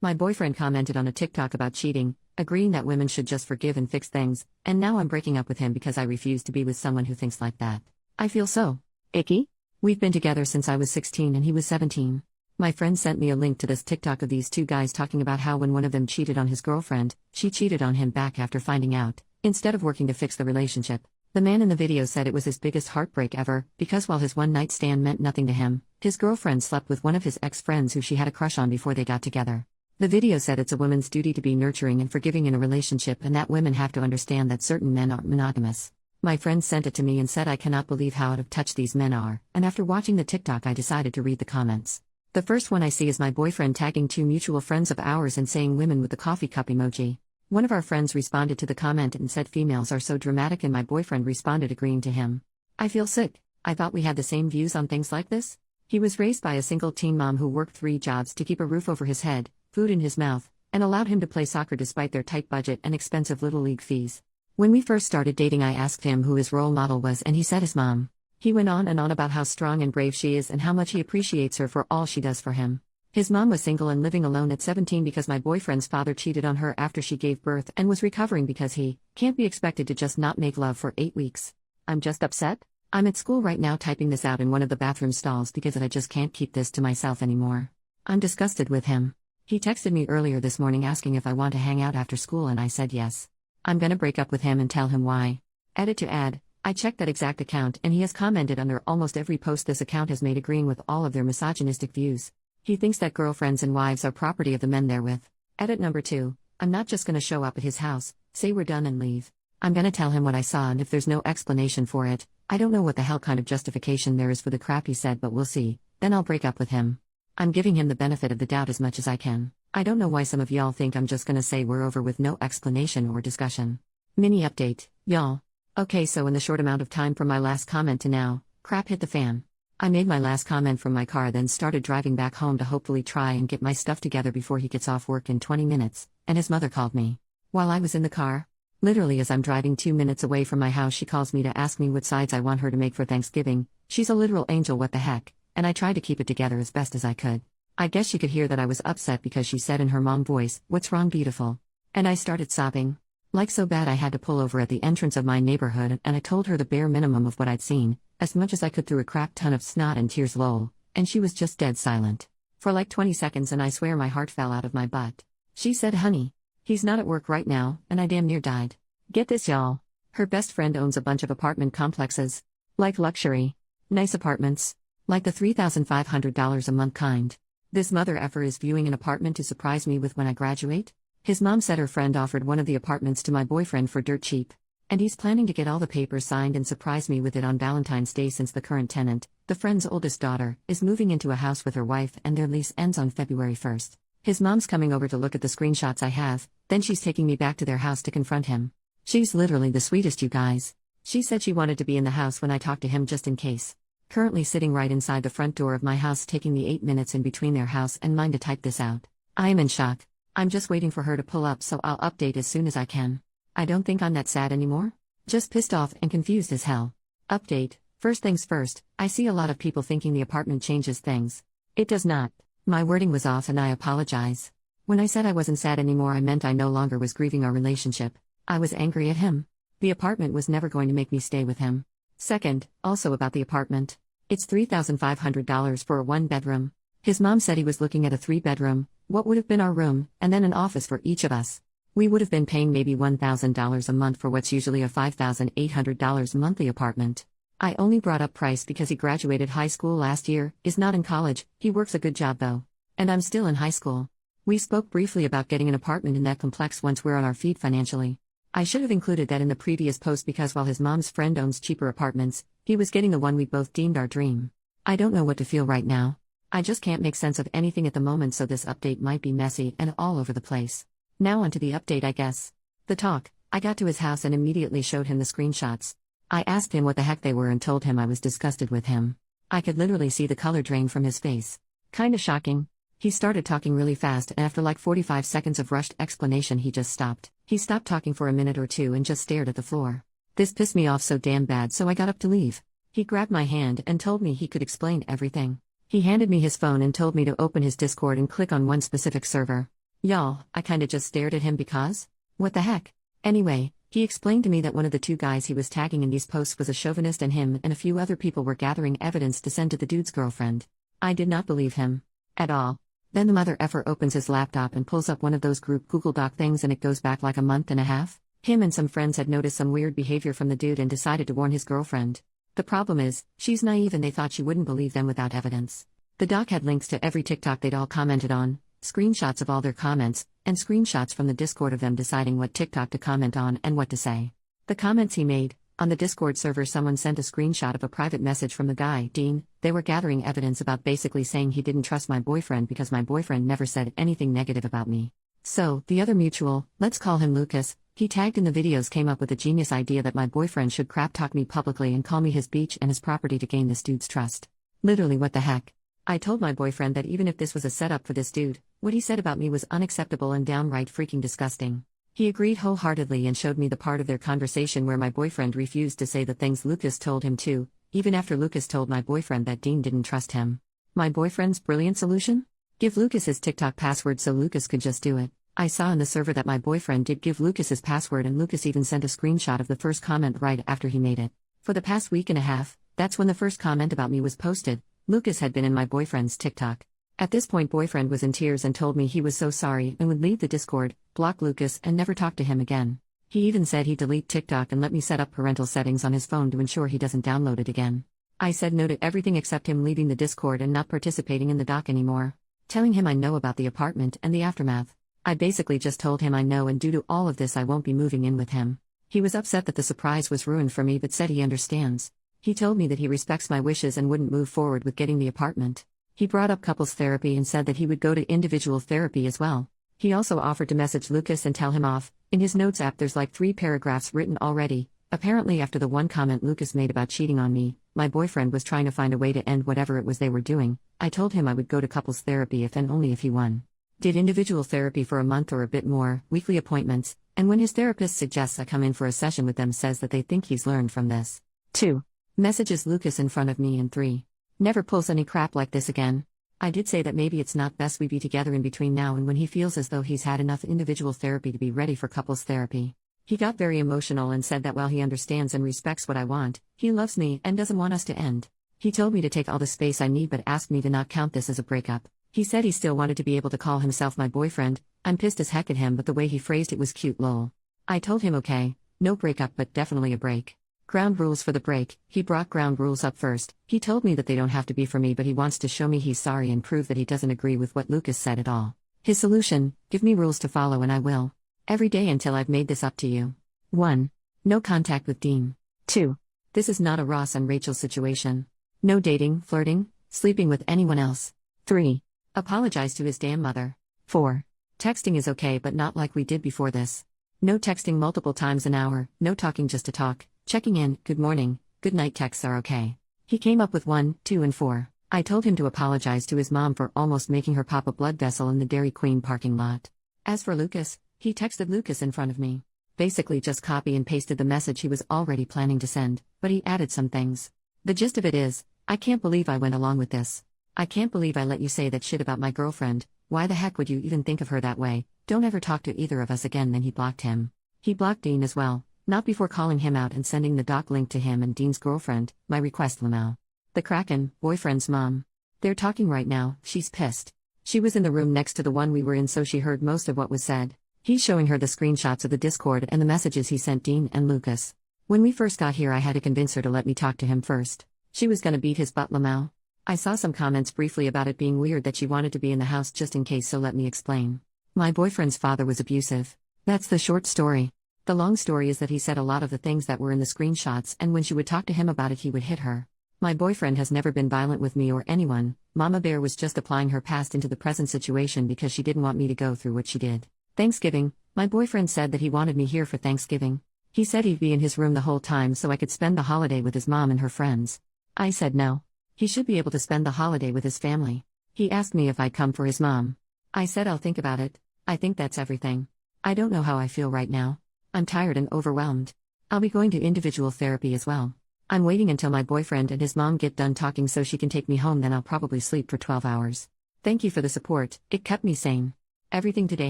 My boyfriend commented on a TikTok about cheating, agreeing that women should just forgive and fix things, and now I'm breaking up with him because I refuse to be with someone who thinks like that. I feel so icky. We've been together since I was 16 and he was 17. My friend sent me a link to this TikTok of these two guys talking about how when one of them cheated on his girlfriend, she cheated on him back after finding out, instead of working to fix the relationship. The man in the video said it was his biggest heartbreak ever, because while his one-night stand meant nothing to him, his girlfriend slept with one of his ex-friends who she had a crush on before they got together. The video said it's a woman's duty to be nurturing and forgiving in a relationship and that women have to understand that certain men aren't monogamous. My friend sent it to me and said I cannot believe how out of touch these men are, and after watching the TikTok I decided to read the comments. The first one I see is my boyfriend tagging two mutual friends of ours and saying women with the coffee cup emoji. One of our friends responded to the comment and said females are so dramatic, and my boyfriend responded agreeing to him. I feel sick. I thought we had the same views on things like this. He was raised by a single teen mom who worked 3 jobs to keep a roof over his head, food in his mouth, and allowed him to play soccer despite their tight budget and expensive little league fees. When we first started dating I asked him who his role model was and he said his mom. He went on and on about how strong and brave she is and how much he appreciates her for all she does for him. His mom was single and living alone at 17 because my boyfriend's father cheated on her after she gave birth and was recovering because he can't be expected to just not make love for 8 weeks. I'm just upset. I'm at school right now typing this out in one of the bathroom stalls because I just can't keep this to myself anymore. I'm disgusted with him. He texted me earlier this morning asking if I want to hang out after school and I said yes. I'm gonna break up with him and tell him why. Edit to add. I checked that exact account and he has commented under almost every post this account has made agreeing with all of their misogynistic views. He thinks that girlfriends and wives are property of the men they're with. Edit number 2. I'm not just gonna show up at his house, say we're done and leave. I'm gonna tell him what I saw and if there's no explanation for it, I don't know what the hell kind of justification there is for the crap he said but we'll see, then I'll break up with him. I'm giving him the benefit of the doubt as much as I can. I don't know why some of y'all think I'm just gonna say we're over with no explanation or discussion. Mini update, y'all. Okay, so in the short amount of time from my last comment to now, crap hit the fan. I made my last comment from my car then started driving back home to hopefully try and get my stuff together before he gets off work in 20 minutes, and his mother called me. While I was in the car, literally as I'm driving 2 minutes away from my house she calls me to ask me what sides I want her to make for Thanksgiving. She's a literal angel, what the heck, and I tried to keep it together as best as I could. I guess she could hear that I was upset because she said in her mom voice, "What's wrong, beautiful?" And I started sobbing. Like so bad I had to pull over at the entrance of my neighborhood and I told her the bare minimum of what I'd seen, as much as I could through a crap ton of snot and tears lol, and she was just dead silent. For like 20 seconds and I swear my heart fell out of my butt. She said, "Honey, he's not at work right now," and I damn near died. Get this y'all. Her best friend owns a bunch of apartment complexes. Like luxury. Nice apartments. Like the $3,500 a month kind. This mother effer is viewing an apartment to surprise me with when I graduate? His mom said her friend offered one of the apartments to my boyfriend for dirt cheap. And he's planning to get all the papers signed and surprise me with it on Valentine's Day since the current tenant, the friend's oldest daughter, is moving into a house with her wife and their lease ends on February 1st. His mom's coming over to look at the screenshots I have, then she's taking me back to their house to confront him. She's literally the sweetest, you guys. She said she wanted to be in the house when I talked to him just in case. Currently sitting right inside the front door of my house taking the 8 minutes in between their house and mine to type this out. I am in shock. I'm just waiting for her to pull up so I'll update as soon as I can. I don't think I'm that sad anymore. Just pissed off and confused as hell. Update. First things first, I see a lot of people thinking the apartment changes things. It does not. My wording was off and I apologize. When I said I wasn't sad anymore I meant I no longer was grieving our relationship. I was angry at him. The apartment was never going to make me stay with him. Second, also about the apartment. It's $3,500 for a 1-bedroom. His mom said he was looking at a 3-bedroom, what would have been our room, and then an office for each of us. We would have been paying maybe $1,000 a month for what's usually a $5,800 monthly apartment. I only brought up price because he graduated high school last year, is not in college, he works a good job though. And I'm still in high school. We spoke briefly about getting an apartment in that complex once we're on our feet financially. I should have included that in the previous post because while his mom's friend owns cheaper apartments, he was getting the one we both deemed our dream. I don't know what to feel right now. I just can't make sense of anything at the moment, so this update might be messy and all over the place. Now onto the update, I guess. The talk. I got to his house and immediately showed him the screenshots. I asked him what the heck they were and told him I was disgusted with him. I could literally see the color drain from his face. Kinda shocking. He started talking really fast and after like 45 seconds of rushed explanation he just stopped. He stopped talking for a minute or two and just stared at the floor. This pissed me off so damn bad, so I got up to leave. He grabbed my hand and told me he could explain everything. He handed me his phone and told me to open his Discord and click on one specific server. Y'all, I kinda just stared at him because? What the heck? Anyway, he explained to me that one of the two guys he was tagging in these posts was a chauvinist and him and a few other people were gathering evidence to send to the dude's girlfriend. I did not believe him. At all. Then the mother effer opens his laptop and pulls up one of those group Google Doc things and it goes back like a month and a half. Him and some friends had noticed some weird behavior from the dude and decided to warn his girlfriend. The problem is, she's naive and they thought she wouldn't believe them without evidence. The doc had links to every TikTok they'd all commented on, screenshots of all their comments, and screenshots from the Discord of them deciding what TikTok to comment on and what to say. The comments he made, on the Discord server someone sent a screenshot of a private message from the guy, Dean. They were gathering evidence about basically saying he didn't trust my boyfriend because my boyfriend never said anything negative about me. So, the other mutual, let's call him Lucas, he tagged in the videos came up with a genius idea that my boyfriend should crap talk me publicly and call me his beach and his property to gain this dude's trust. Literally what the heck? I told my boyfriend that even if this was a setup for this dude, what he said about me was unacceptable and downright freaking disgusting. He agreed wholeheartedly and showed me the part of their conversation where my boyfriend refused to say the things Lucas told him to, even after Lucas told my boyfriend that Dean didn't trust him. My boyfriend's brilliant solution? Give Lucas his TikTok password so Lucas could just do it. I saw in the server that my boyfriend did give Lucas his password and Lucas even sent a screenshot of the first comment right after he made it. For the past week and a half, that's when the first comment about me was posted, Lucas had been in my boyfriend's TikTok. At this point boyfriend was in tears and told me he was so sorry and would leave the Discord, block Lucas and never talk to him again. He even said he'd delete TikTok and let me set up parental settings on his phone to ensure he doesn't download it again. I said no to everything except him leaving the Discord and not participating in the doc anymore. Telling him I know about the apartment and the aftermath. I basically just told him I know and due to all of this I won't be moving in with him. He was upset that the surprise was ruined for me but said he understands. He told me that he respects my wishes and wouldn't move forward with getting the apartment. He brought up couples therapy and said that he would go to individual therapy as well. He also offered to message Lucas and tell him off. In his notes app there's like 3 paragraphs written already. Apparently after the one comment Lucas made about cheating on me, my boyfriend was trying to find a way to end whatever it was they were doing. I told him I would go to couples therapy if and only if he won. Did individual therapy for a month or a bit more, weekly appointments, and when his therapist suggests I come in for a session with them says that they think he's learned from this. 2. Messages Lucas in front of me and 3. Never pulls any crap like this again. I did say that maybe it's not best we be together in between now and when he feels as though he's had enough individual therapy to be ready for couples therapy. He got very emotional and said that while he understands and respects what I want, he loves me and doesn't want us to end. He told me to take all the space I need but asked me to not count this as a breakup. He said he still wanted to be able to call himself my boyfriend. I'm pissed as heck at him but the way he phrased it was cute lol. I told him okay, no breakup but definitely a break. Ground rules for the break. He brought ground rules up first. He told me that they don't have to be for me but he wants to show me he's sorry and prove that he doesn't agree with what Lucas said at all. His solution, give me rules to follow and I will. Every day until I've made this up to you. 1. No contact with Dean. 2. This is not a Ross and Rachel situation. No dating, flirting, sleeping with anyone else. 3. Apologize to his damn mother. 4. Texting is okay but not like we did before this. No texting multiple times an hour, no talking just to talk. Checking in, good morning, good night texts are okay. He came up with 1, 2 and 4. I told him to apologize to his mom for almost making her pop a blood vessel in the Dairy Queen parking lot. As for Lucas, he texted Lucas in front of me. Basically just copy and pasted the message he was already planning to send, but he added some things. The gist of it is, I can't believe I went along with this. I can't believe I let you say that shit about my girlfriend. Why the heck would you even think of her that way? Don't ever talk to either of us again. Then he blocked him. He blocked Dean as well. Not before calling him out and sending the doc link to him and Dean's girlfriend, my request Lamau. The Kraken, boyfriend's mom. They're talking right now, she's pissed. She was in the room next to the one we were in so she heard most of what was said. He's showing her the screenshots of the Discord and the messages he sent Dean and Lucas. When we first got here I had to convince her to let me talk to him first. She was gonna beat his butt Lamau. I saw some comments briefly about it being weird that she wanted to be in the house just in case so let me explain. My boyfriend's father was abusive. That's the short story. The long story is that he said a lot of the things that were in the screenshots and when she would talk to him about it he would hit her. My boyfriend has never been violent with me or anyone. Mama Bear was just applying her past into the present situation because she didn't want me to go through what she did. Thanksgiving, my boyfriend said that he wanted me here for Thanksgiving. He said he'd be in his room the whole time so I could spend the holiday with his mom and her friends. I said no. He should be able to spend the holiday with his family. He asked me if I'd come for his mom. I said I'll think about it. I think that's everything. I don't know how I feel right now. I'm tired and overwhelmed. I'll be going to individual therapy as well. I'm waiting until my boyfriend and his mom get done talking so she can take me home then I'll probably sleep for 12 hours. Thank you for the support, it kept me sane. Everything today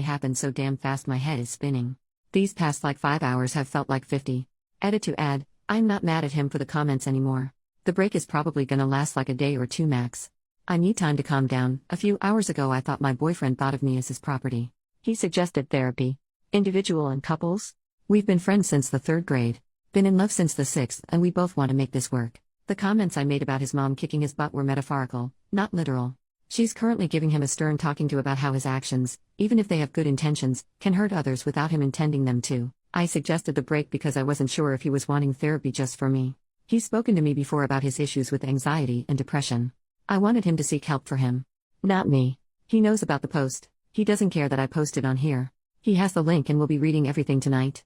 happened so damn fast my head is spinning. These past like 5 hours have felt like 50. Edit to add, I'm not mad at him for the comments anymore. The break is probably gonna last like a day or two max. I need time to calm down. A few hours ago I thought my boyfriend thought of me as his property. He suggested therapy. Individual and couples? We've been friends since the 3rd grade. Been in love since the 6th, and we both want to make this work. The comments I made about his mom kicking his butt were metaphorical, not literal. She's currently giving him a stern talking to about how his actions, even if they have good intentions, can hurt others without him intending them to. I suggested the break because I wasn't sure if he was wanting therapy just for me. He's spoken to me before about his issues with anxiety and depression. I wanted him to seek help for him. Not me. He knows about the post. He doesn't care that I posted on here. He has the link and will be reading everything tonight.